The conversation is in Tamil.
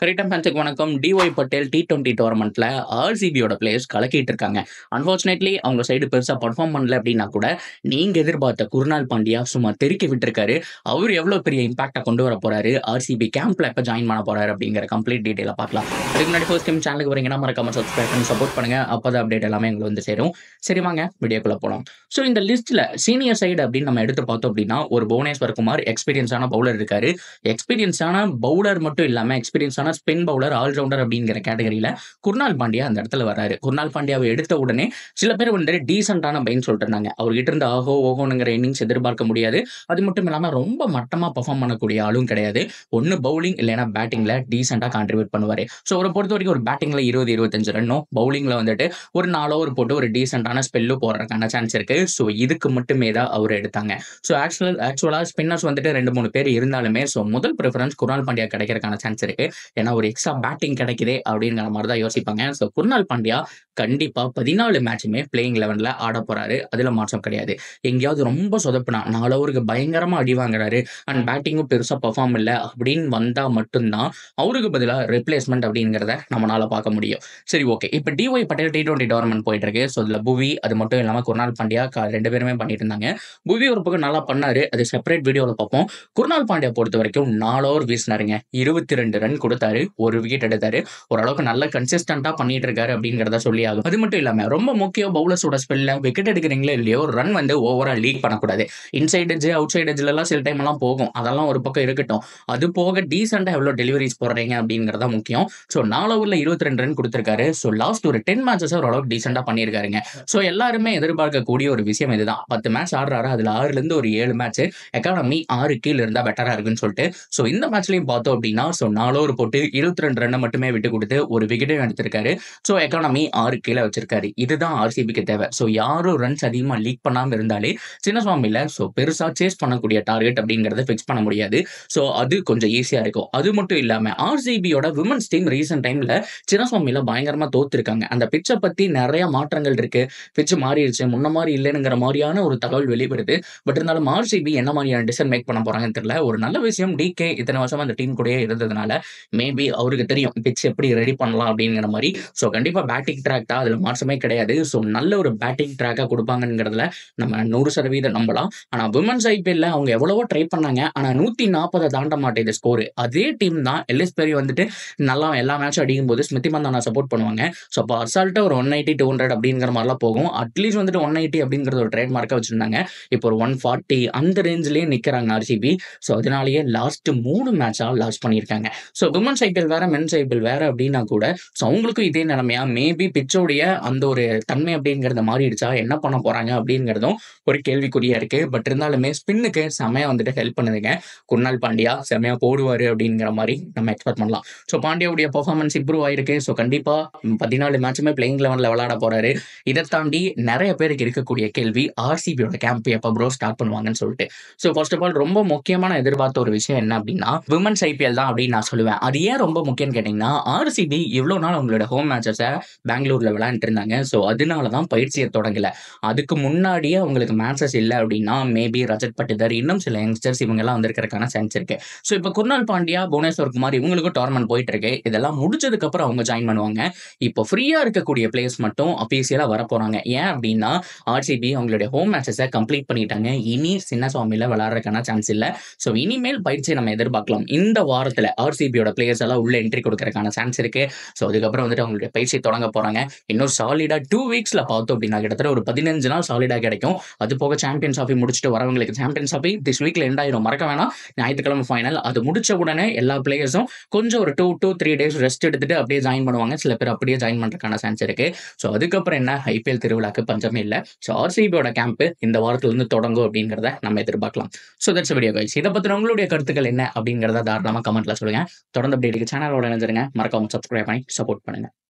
கிரிக்கெட் ஃபேன்ஸுக்கு வணக்கம். டிஒய் பட்டேல் T20 டோர்னமெண்ட்ல ஆர்சிபியோட பிளேயர்ஸ் கலக்கிட்டு இருக்காங்க. அன்பார்ச்சுனேட்லி அவங்க சைடு பெருசா பெர்ஃபார்ம் பண்ணல அப்படின்னா கூட நீங்க எதிர்பார்த்த குருநாள் பாண்டியா சும்மா தெறிக்கி விட்டுருக்காரு. அவர் எவ்வளவு பெரிய இம்பாக்டா கொண்டு வர போறாரு, ஆர்சிபி கேம்ப்ல எப்ப ஜாயின் பண்ண போறாரு அப்படிங்கிற கம்ப்ளீட் டீடைல பார்க்கலாம். அதுக்கு முன்னாடி ஃபர்ஸ்ட் டைம் சேனலுக்கு வரீங்கன்னா மறக்காம சப்ஸ்கிரைப் பண்ணி சப்போர்ட் பண்ணுங்க. அப்பதான் அப்டேட் எல்லாமே எங்களுக்கு வந்து சேரும். சரி வாங்க வீடியோக்குள்ள போலாம். ஸோ இந்த லிஸ்ட்ல சீனியர் சைடு அப்படின்னு நம்ம எடுத்து பார்த்தோம் அப்படின்னா ஒரு புவனேஸ்வர் குமார் எக்ஸ்பீரியன்ஸான பவுலர் இருக்காரு. எக்ஸ்பீரியன்ஸான பவுலர் மட்டும் இல்லாம எக்ஸ்பீரியன்ஸான ஸ்பின் பவுலர் ஆல்ரவுண்டர் அப்படிங்கிற கேட்டகரியில குர்னால் பாண்டியா அந்த இடத்துல வராரு. குர்னால் பாண்டியாவை எடுத்த உடனே சில பேர் வந்து டீசென்டான பைன் சொல்லிட்டு இருந்தாங்க. அவர்கிட்ட இருந்து ஆஹோ ஓஹோனுங்கிற இன்னிங்ஸ் எதிர்பார்க்க முடியாது. அது மட்டும் இல்லாம ரொம்ப மட்டமா பெர்ஃபார்ம் பண்ணக்கூடிய ஆளும் கிடையாது. ஒன்னு பவுலிங் இல்லைன்னா பேட்டிங்ல டீசென்டா கான்ட்ரிபியூட் பண்ணுவாரு. ஸோ அவரை பொறுத்த வரைக்கும் ஒரு பேட்டிங்ல 20-25 ரன்னும், பவுலிங்ல வந்துட்டு ஒரு 4 ஓவர் போட்டு ஒரு டீசென்டான ஸ்பெல்லு போடுறதுக்கான சான்ஸ் இருக்கு. ஸோ இதுக்கு மட்டுமே தான் அவர் எடுத்தாங்க. ஸோ ஆக்சுவலா ஸ்பின்னர்ஸ் வந்துட்டு 2-3 பேர் இருந்தாலுமே ஸோ முதல் ப்ரிஃபரன்ஸ் குர்னால் பாண்டியா கிடைக்கிறதுக்கான சான்ஸ் இருக்கு. ஏன்னா ஒரு எக்ஸ்ட்ரா பேட்டிங் கிடைக்குதே அப்படிங்கிற மாதிரி தான் யோசிப்பாங்க. ஸோ குர்னால் பாண்டியா கண்டிப்பா 14 மேட்சுமே பிளேயிங் 11ல ஆட போறாரு. அதுல மாற்றம் கிடையாது. எங்கேயாவது ரொம்ப சொதப்புனா 4 ஓவருக்கு பயங்கரமா அடி வாங்குறாரு அண்ட் பேட்டிங்கும் பெருசா பெர்ஃபார்ம் இல்லை அப்படின்னு வந்தா மட்டும்தான் அவருக்கு பதிலாக ரிப்ளேஸ்மெண்ட் அப்படிங்கிறத நம்மளால பார்க்க முடியும். சரி ஓகே, இப்போ டிஒய் பட்டேல் T20 டோர்னமெண்ட் போயிட்டு இருக்கு. ஸோ இதுல புவி அது மட்டும் இல்லாம குர்னால் பாண்டியா 2 பேருமே பண்ணிட்டு இருந்தாங்க. புவி ஒரு பக்கம் நல்லா பண்ணாரு, அது செப்பரேட் வீடியோவில் பார்ப்போம். குர்னால் பாண்டியா பொறுத்த வரைக்கும் 4 ஓவர் வீசினாருங்க, 22 ரன் கொடுத்தாரு, ஒரு விக்கெட் எடுத்தாரு. ஓரளவுக்கு நல்ல கன்சிஸ்டன்டா பண்ணிட்டு இருக்காரு அப்படிங்கிறத சொல்லி ஆகும். அது மட்டும் இல்லாம ரொம்ப முக்கியம் பவுலர்ஸோட ஸ்பெல்ல விக்கெட் எடுக்கிறீங்களோ இல்லையோ ரன் வந்து ஓவரா லீக் பண்ணக்கூடாது. இன்சைட் எட்ஜ் அவுட் சைட் எட்ஜ்ல எல்லாம் சில டைம் எல்லாம் போகும், அதெல்லாம் ஒரு பக்கம் இருக்கட்டும். அது போக டீசெண்டா எவ்வளவு டெலிவரிஸ் போடுறீங்க அப்படிங்கறத முக்கியம். ஸோ 4 ஓவர்ல 22 ரன் கொடுத்திருக்காரு. ஸோ லாஸ்ட் ஒரு 10 மேட்சஸ் ஓரளவுக்கு டீசெண்டா பண்ணியிருக்காருங்க. ஸோ எல்லாருமே எதிர்பார்க்கக்கூடிய ஒரு விஷயம் இதுதான். 10 மேட்ச் ஆடுறாரு, அதுல 6ல இருந்து ஒரு 7 மேட்ச் எக்கானமி 6 கீழ இருந்தா பெட்டரா இருக்குன்னு சொல்லிட்டு ஸோ இந்த மேட்ச்லயும் பார்த்தோம் அப்படின்னா ஸோ 4 ஓவர் போட்டு 22 ரன் மட்டுமே விட்டு கொடுத்து ஒரு விக்கெட்டும் எடுத்திருக்காரு. ஸோ எக்கானமி 6 கீழே வச்சிருக்காரு. இதுதான் ஆர்சிபிக்கு தேவை. ஸோ யாரும் ரன்ஸ் அதிகமா லீக் பண்ணாம இருந்தாலே சின்னசுவாமியில ஸோ பெருசா சேஸ் பண்ணக்கூடிய டார்கெட் அப்படிங்கறத பிக்ஸ் பண்ண முடியாது. ஸோ அது கொஞ்சம் ஈஸியா இருக்கும். அது மட்டும் இல்லாம ஆர்சிபியோட விமன்ஸ் டீம் ரீசென்ட் டைம்ல சின்னசுவாமியில பயங்கரமா தோத்துருக்காங்க. அந்த பிச்சை பத்தி நிறைய மாற்றங்கள் இருக்கு. பிச்சு மாறிடுச்சு, முன்ன மாதிரி இல்லைங்கிற மாதிரியான ஒரு தகவல் வெளிப்படுது. பட் இருந்தாலும் ஆர்சிபி என்ன மாதிரியான டிசிஷன் மேக் பண்ண போறாங்கன்னு தெரியல. ஒரு நல்ல விஷயம் டிகே இத்தனை வருஷமா அந்த டீம் கூடயே இருந்ததுனால மேபி அவருக்கு தெரியும் பிச் எப்படி ரெடி பண்ணலாம் அப்படிங்கிற மாதிரி. ஸோ கண்டிப்பா பேட்டிங் ட்ராக் தான், அதுல மாற்றமே கிடையாது. ஸோ நல்ல ஒரு பேட்டிங் ட்ராக்கா கொடுப்பாங்கிறதுல நம்ம 100% நம்பலாம். ஆனா விமன்ஸ் ஐபிஎல்ல அவங்க எவ்வளவோ ட்ரை பண்ணாங்க, ஆனா 140 தாண்ட மாட்டேது ஸ்கோர். அதே டீம் தான் எல்எஸ் பெரி வந்துட்டு நல்லா எல்லா மேட்சும் அடிக்கும் போது ஸ்மிருதி மந்தானா சப்போர்ட் பண்ணுவாங்க. ஸோ அப்போ அசால்ட்டா ஒரு 180 200 அப்படிங்கிற மாதிரிலாம் போகும். அட்லீஸ்ட் வந்துட்டு 180 அப்படிங்கிறது ஒரு ட்ரேட் மார்க்கா வச்சிருந்தாங்க. இப்போ ஒரு 140 அந்த ரேஞ்சிலேயே நிக்கிறாங்க ஆர்சிபி. ஸோ அதனாலேயே லாஸ்ட் 3 மேட்சா லாஸ் பண்ணியிருக்காங்க. ஸோ விமன்ஸ் ஐபிஎல் வேற மென்ஸ் ஐபிஎல் வேற அப்படின்னா கூட ஸோ அவங்களுக்கும் இதே நிலைமையா மேபி பிச்சோடைய அந்த ஒரு தன்மை அப்படிங்கிறத மாறிடுச்சா, என்ன பண்ண போறாங்க அப்படிங்கிறதும் ஒரு கேள்விக்குறியா இருக்கு. பட் இருந்தாலுமே ஸ்பின்னுக்கு செமையா வந்துட்டு ஹெல்ப் பண்ணுதுங்க. குர்னால் பாண்டியா செமையா போடுவாரு அப்படிங்கிற மாதிரி நம்ம எக்ஸ்பெக்ட் பண்ணலாம். ஸோ பாண்டியாவுடைய பெர்ஃபார்மன்ஸ் இம்ப்ரூவ் ஆயிருக்கு. ஸோ கண்டிப்பா 14 மேட்சுமே பிளேயிங் 11ல விளையாட போறாரு. இதை தாண்டி நிறைய பேருக்கு இருக்கக்கூடிய கேள்வி ஆர்சிபியோட கேம்ப் எப்போ ப்ரோ ஸ்டார்ட் பண்ணுவாங்கன்னு சொல்லிட்டு. ஸோ ஃபர்ஸ்ட் ஆஃப் ஆல் ரொம்ப முக்கியமான எதிர்பார்த்த ஒரு விஷயம் என்ன அப்படின்னா விமன்ஸ் ஐபிஎல் தான் அப்படின்னு நான் சொல்லுவேன். அது ஏன் ரொம்ப முக்கியம்னு கேட்டீங்கன்னா ஆர்சிபி இவ்வளவு நாள் அவங்களோட ஹோம் மேட்சஸை பெங்களூர்ல விளையாண்டுட்டு இருந்தாங்க. ஸோ அதனாலதான் பயிற்சியை தொடங்கல. அதுக்கு முன்னாடியே அவங்களுக்கு மேட்சஸ் இல்லை அப்படின்னா மேபி ரஜத் பட்டிதர் இன்னும் சில யங்ஸ்டர்ஸ் இவங்க எல்லாம் வந்திருக்கிறதுக்கான சான்ஸ் இருக்கு. ஸோ இப்போ குர்னால் பாண்டியா புவனேஸ்வர் குமார் இவங்களுக்கும் டோர்னமெண்ட் போயிட்டு இருக்கு. இதெல்லாம் முடிச்சதுக்கு அப்புறம் அவங்க ஜாயின் பண்ணுவாங்க. இப்போ ஃப்ரீயா இருக்கக்கூடிய பிளேயர்ஸ் மட்டும் அபிஷியலா வர போறாங்க. ஏன் அப்படின்னா ஆர்சிபி அவங்களுடைய ஹோம் மேட்சஸை கம்ப்ளீட் பண்ணிட்டாங்க. இனி சின்னசுவாமியில விளையாடுறதுக்கான சான்ஸ் இல்லை. ஸோ இனிமேல் பயிற்சியை நம்ம எதிர்பார்க்கலாம். இந்த வாரத்துல ஆர்சிபியோட பிளேயர்ஸ் எல்லாம் உள்ள என்ட்ரி கொடுக்கறதுக்கான சான்ஸ் இருக்கு. ஸோ அதுக்கப்புறம் வந்துட்டு அவங்களுடைய பயிற்சி தொடங்க போறாங்க. இன்னும் சாலிடா 2 வீக்ஸ்ல பார்த்தோம் அப்படின்னா கிட்டத்தட்ட ஒரு 15 நாள் சாலிடா கிடைக்கும். அது போக சாம்பியன்ஸ் ஆஃபி முடிச்சுட்டு வரவங்களுக்கு சாம்பியன்ஸ் ஆஃபி திஸ் வீக்ல எண்ட் ஆயிரும். மறக்க வேணாம், ஞாயிற்றுக்கிழமை ஃபைனல். அது முடிச்ச உடனே எல்லா பிளேயர்ஸும் கொஞ்சம் ஒரு 2 to 3 days ரெஸ்ட் எடுத்துட்டு அப்படியே ஜாயின் பண்ணுவாங்க. சில பேர் அப்படியே ஜாயின் பண்றதுக்கான சான்ஸ் இருக்கு. ஸோ அதுக்கப்புறம் என்ன ஐபிஎல் திருவிழாக்கு பஞ்சமே இல்லை. ஸோ ஆர்சிபியோட கேம்ப் இந்த வாரத்துல இருந்து தொடங்கும் அப்படிங்கிறத நம்ம எதிர்பார்க்கலாம். So that's video guys. இதை பத்தின உங்களுடைய கருத்துக்கள் என்ன அப்படிங்கிறத தாராளமா கமெண்ட்ல சொல்லுங்க. தொடர்ந்து அப்டேட்டுக்கு சேனலோட இணைஞ்சிருங்க. மறக்காம சப்ஸ்கிரைப் பண்ணி சப்போர்ட் பண்ணுங்க.